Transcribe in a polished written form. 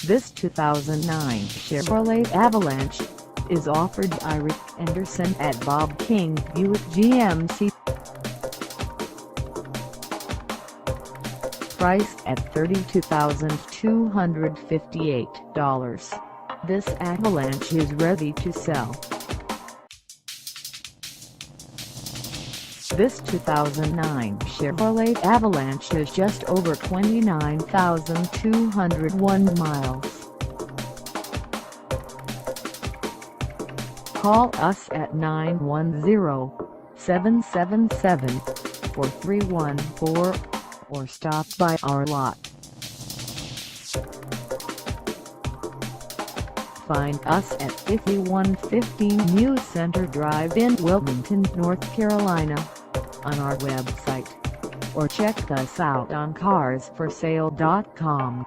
This 2009 Chevrolet Avalanche is offered by Rick Anderson at Bob King Buick GMC. Priced at $32,258, this Avalanche is ready to sell. This 2009 Chevrolet Avalanche has just over 29,201 miles. Call us at 910-777-4314 or stop by our lot. Find us at 5115 New Center Drive in Wilmington, North Carolina, on our website, or check us out on carsforsale.com.